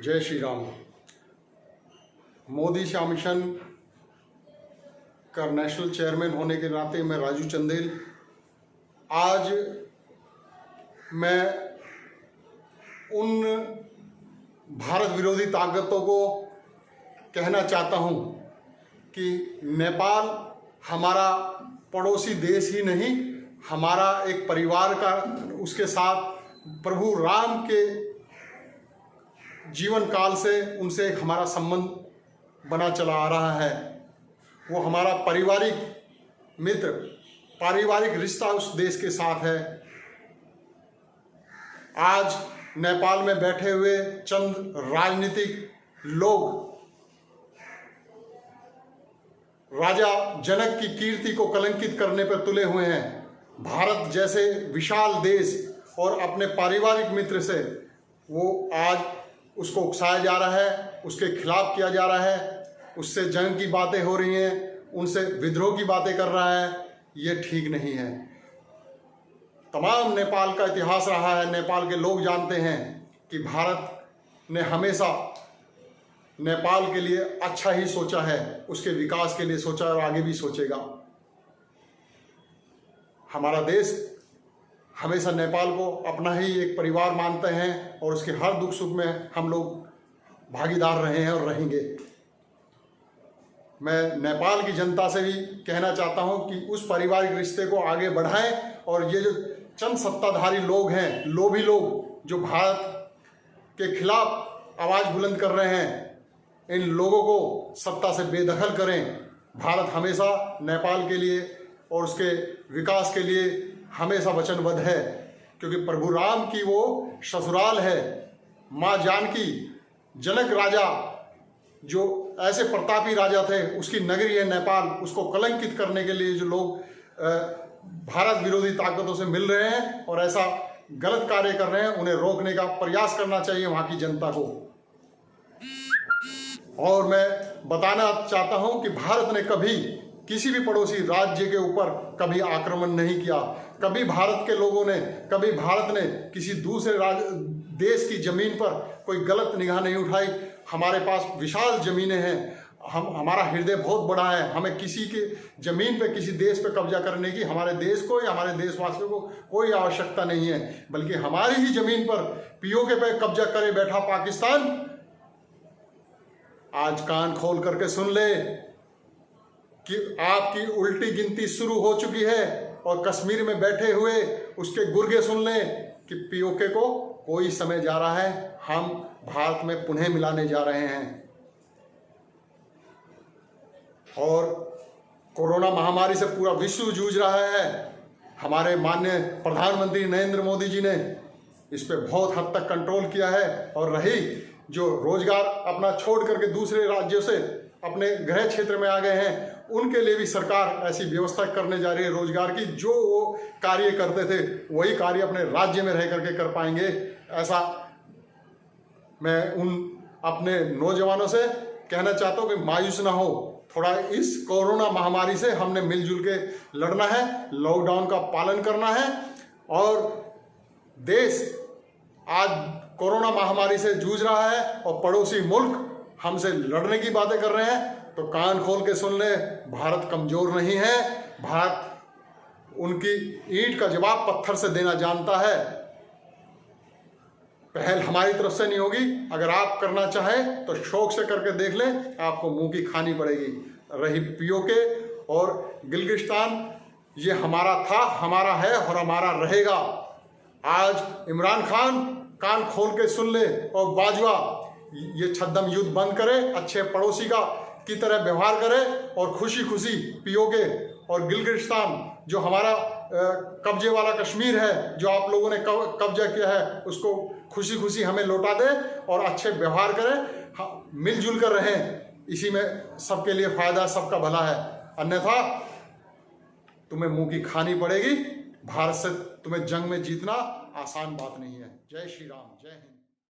जय श्री राम। मोदी शाह मिशन का national chairman होने के नाते मैं राजू चंदेल आज मैं उन भारत विरोधी ताकतों को कहना चाहता हूं कि नेपाल हमारा पड़ोसी देश ही नहीं, हमारा एक परिवार का, उसके साथ प्रभु राम के जीवन काल से उनसे एक हमारा संबंध बना चला आ रहा है। वो हमारा पारिवारिक मित्र, पारिवारिक रिश्ता उस देश के साथ है। आज नेपाल में बैठे हुए चंद राजनीतिक लोग राजा जनक की कीर्ति को कलंकित करने पर तुले हुए हैं। भारत जैसे विशाल देश और अपने पारिवारिक मित्र से वो आज उसको उकसाया जा रहा है, उसके खिलाफ किया जा रहा है, उससे जंग की बातें हो रही हैं, उनसे विद्रोह की बातें कर रहा है। ये ठीक नहीं है। तमाम नेपाल का इतिहास रहा है, नेपाल के लोग जानते हैं कि भारत ने हमेशा नेपाल के लिए अच्छा ही सोचा है, उसके विकास के लिए सोचा और आगे भी सोचेगा। हमारा देश हमेशा नेपाल को अपना ही एक परिवार मानते हैं और उसके हर दुख सुख में हम लोग भागीदार रहे हैं और रहेंगे। मैं नेपाल की जनता से भी कहना चाहता हूं कि उस पारिवारिक रिश्ते को आगे बढ़ाएं और ये जो चंद सत्ताधारी लोग हैं, लोभी लोग जो भारत के खिलाफ आवाज़ बुलंद कर रहे हैं, इन लोगों को सत्ता से बेदखल करें। भारत हमेशा नेपाल के लिए और उसके विकास के लिए हमेशा वचनबद्ध है, क्योंकि प्रभु राम की वो ससुराल है। माँ जानकी, जनक राजा जो ऐसे प्रतापी राजा थे, उसकी नगरी है नेपाल। उसको कलंकित करने के लिए जो लोग भारत विरोधी ताकतों से मिल रहे हैं और ऐसा गलत कार्य कर रहे हैं, उन्हें रोकने का प्रयास करना चाहिए वहाँ की जनता को। और मैं बताना चाहता हूँ कि भारत ने कभी किसी भी पड़ोसी राज्य के ऊपर कभी आक्रमण नहीं किया। कभी भारत के लोगों ने, कभी भारत ने किसी दूसरे देश की जमीन पर कोई गलत निगाह नहीं उठाई। हमारे पास विशाल जमीनें हैं, हमारा हृदय बहुत बड़ा है। हमें किसी के जमीन पे, किसी देश पे कब्जा करने की हमारे देश को या हमारे देशवासियों को कोई आवश्यकता नहीं है, बल्कि हमारी ही जमीन पर पीओके पे कब्जा करे बैठा पाकिस्तान आज कान खोल करके सुन ले कि आपकी उल्टी गिनती शुरू हो चुकी है और कश्मीर में बैठे हुए उसके गुर्गे सुन लें कि पीओके को कोई समय जा रहा है, हम भारत में पुनः मिलाने जा रहे हैं। और कोरोना महामारी से पूरा विश्व जूझ रहा है। हमारे माननीय प्रधानमंत्री नरेंद्र मोदी जी ने इस पे बहुत हद तक कंट्रोल किया है। और रही जो रोजगार अपना छोड़ करके दूसरे राज्यों से अपने गृह क्षेत्र में आ गए हैं, उनके लिए भी सरकार ऐसी व्यवस्था करने जा रही है रोजगार की, जो वो कार्य करते थे वही कार्य अपने राज्य में रह करके कर पाएंगे। ऐसा मैं उन अपने नौजवानों से कहना चाहता हूँ कि मायूस ना हो। थोड़ा इस कोरोना महामारी से हमने मिलजुल के लड़ना है, लॉकडाउन का पालन करना है। और देश आज कोरोना महामारी से जूझ रहा है और पड़ोसी मुल्क हमसे लड़ने की बातें कर रहे हैं, तो कान खोल के सुन ले, भारत कमजोर नहीं है। भारत उनकी ईंट का जवाब पत्थर से देना जानता है। पहल हमारी तरफ से नहीं होगी। अगर आप करना चाहें तो शौक से करके देख लें, आपको मुंह की खानी पड़ेगी। रही पीओके और गिलगिस्तान, ये हमारा था, हमारा है और हमारा रहेगा। आज इमरान खान कान खोल के सुन ले और बाजवा ये छद्म युद्ध बंद करे, अच्छे पड़ोसी का की तरह व्यवहार करे और खुशी खुशी पीओके और गिलगिस्तान जो हमारा कब्जे वाला कश्मीर है, जो आप लोगों ने कब्जा किया है, उसको खुशी खुशी हमें लौटा दे और अच्छे व्यवहार करें, मिलजुल कर रहें। इसी में सबके लिए फायदा, सबका भला है। अन्यथा तुम्हें मुंह की खानी पड़ेगी। भारत से तुम्हें जंग में जीतना आसान बात नहीं है। जय श्री राम, जय हिंद।